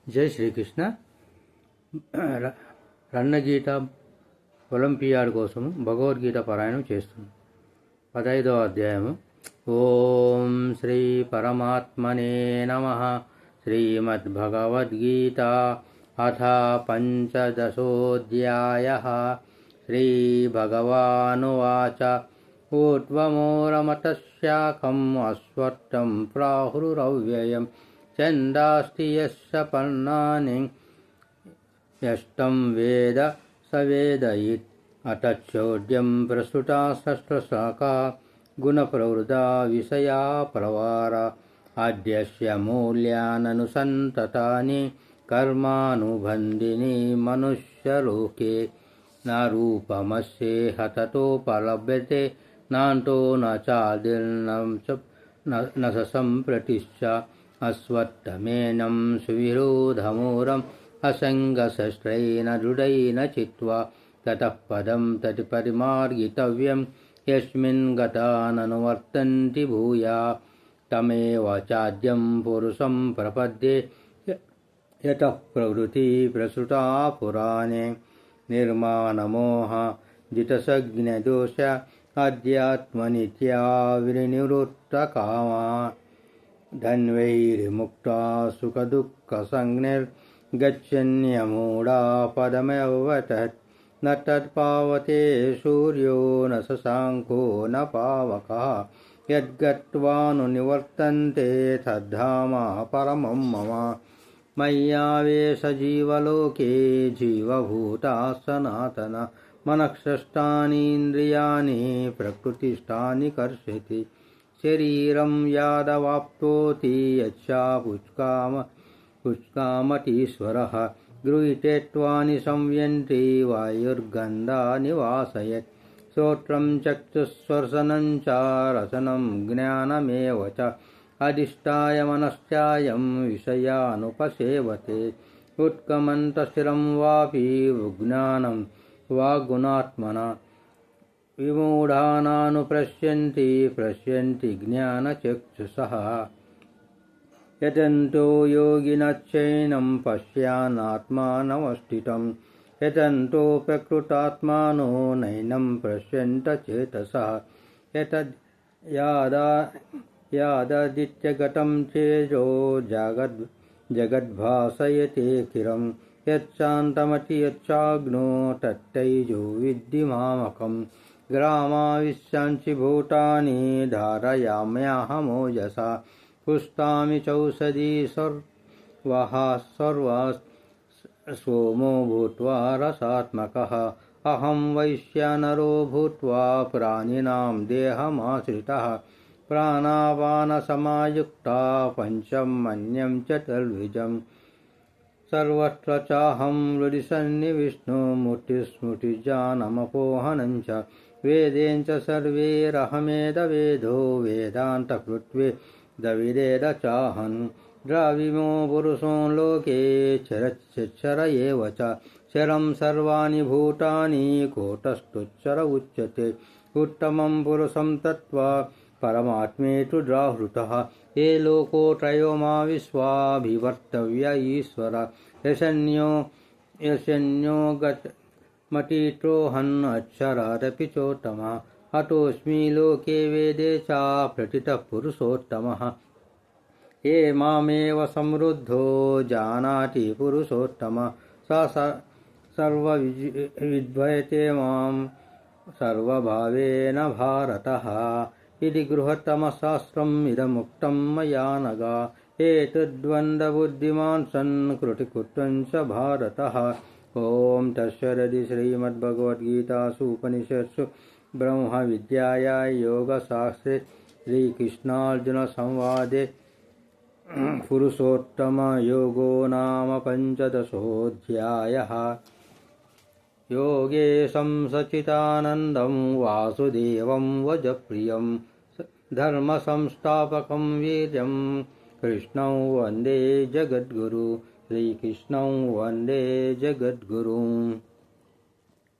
జై శ్రీకృష్ణ. రన్నగీత ఒలింపియాడ్ కోసం భగవద్గీత పారాయణం చేస్తుంది. 15వ అధ్యాయము. ఓం శ్రీ పరమాత్మనే నమః. శ్రీమద్భగవద్గీత అథ పంచదశోऽధ్యాయः. శ్రీభగవానువాచ ఊర్ధ్వమూలమతశాఖम् అశ్వత్థం ప్రాహురవ్యయం ఛందాస్తి యస్య పర్ణాని యష్టం వేద స వేదయిత్. అతచ్చోద్యం ప్రస్తుతా సహస్రశాఖా గుణప్రవృద్ధా విషయా ప్రవార. అద్యస్య మూల్యాననుసంతతాని కర్మానుబంధిని మనుష్యలోకే. న రూపమస్యేహ తతోపలభ్యతే నాంతో న చాదిర్నం న సంప్రతిశ్చ. అశ్వత్థమేనం సువిరోధమూరం అసంగశస్త్రైన దృఢైన చిత్వా. తతః పదం తతి పరిమార్గితవ్యం యస్మిన్ గతా ననువర్తంతి భూయా. తమేవ చాద్యం పురుషం ప్రపద్యే యతః ప్రవృత్తి ప్రసృతా పురాణే. నిర్మాణమోహ జితసజ్ఞదోష అధ్యాత్మనిత్యా వినివృత్తకామా. ధన్వైర్ముక్తా సుఖదుఃఖసంజ్ఞైర్గచ్చన్యమూఢా పదమవ్యతత్. న తత్పావతే సూర్యో న శశాంకో న పావకः. యద్గత్వాను నివర్తంతే తద్ధామ పరమం మమ. మయ్యావేశ జీవలోకే జీవభూతా సనాతన. మనఃషష్టానీంద్రియాణి ప్రకృతిష్టాని కర్షతి. శరీరం యాదవాప్నోతి యచ్చా పుష్కామటీశ్వరః. గృహీతేత్వాని సంయన్తి వాయుర్గంధాని వాసయత్. శ్రోత్రం చక్షుస్పర్శనం చ రసనం జ్ఞానమేవ చ. అధిష్టాయ మనశ్చాయం విషయానుపసేవతే. ఉత్కమంఠస్థిరం వాపి విజ్ఞానం వాగ్గుణాత్మనా. విమూఢానానుపశ్యంతి పశ్యంతి జ్ఞానచక్షుషః. యతంతో యోగినశ్చైనం పశ్యన్నాత్మానమస్థితం. యతంతో ప్రకృతాత్మానో నైనం పశ్యంత చేతసః. యాదదిత్యగతం తేజో జగద్భాసయతేఖిలం. యచ్చాంతమతి యచ్చాగ్నో తత్తైజో విద్ధి మామకం. గ్రామావిశ్యాంచి భూతాని ధారయామ్యహమోజసా. పుష్టామి చౌషధీ సర్వః సోమో భూత్వా రసాత్మకః. అహం వైశ్యానరో భూత్వా ప్రాణినాం దేహమాశ్రితః. ప్రాణాపానసమాయుక్తా పంచమన్యం చతుర్భుజం. సర్వత్ర చాహం హృది సన్నివిష్ణు మూర్తిస్మృతిజ్ఞానమపోహనం చ. వేదేం చ సర్వైరహమేదవేదో వేదాంతకృత్వేదవిదేద చాహం. ద్రవిమో పురుషో లోకే చరచ్చర ఏవ చ. చరం సర్వాణి భూతాని కూటస్థుచ్చర ఉచ్యతే. ఉత్తమం పురుషం తత్వా పరమాత్మేతు ద్రాహృతః. ఏ లోకోత్రయో మా విశ్వాభివర్తవ్య ఈశ్వర. యశన్యో గతమతిత్రోహన్ అక్షరాదపి చోత్తమః. అతోస్మి లోకే వేదే చ ప్రథితః పురుషోత్తమః. ఏ మామేవ సమృద్ధో జానాతి పురుషోత్తమః. స సర్వవిద్భయతే మాం సర్వభావేన భారతః. ఇది గృహత్తమశాస్త్రం ఇదముక్తం మయా నఘ. ఏతద్వంద్వబుద్ధిమాన్ సన్ కృతికృత్వం చ భారతః. ఓం తత్సదితి. శ్రీమద్భగవద్గీతాసు ఉపనిషత్సు బ్రహ్మ విద్యాయాం యోగశాస్త్రే శ్రీకృష్ణార్జున సంవాదే పురుషోత్తమయోగో నామ పంచదశోऽధ్యాయः. యోగేశం సచ్చిదానందం వాసుదేవం వజప్రియం ధర్మసంస్థాపకం వీర్యం కృష్ణం వందే జగద్గురు. శ్రీకృష్ణం వందే జగద్గురుం.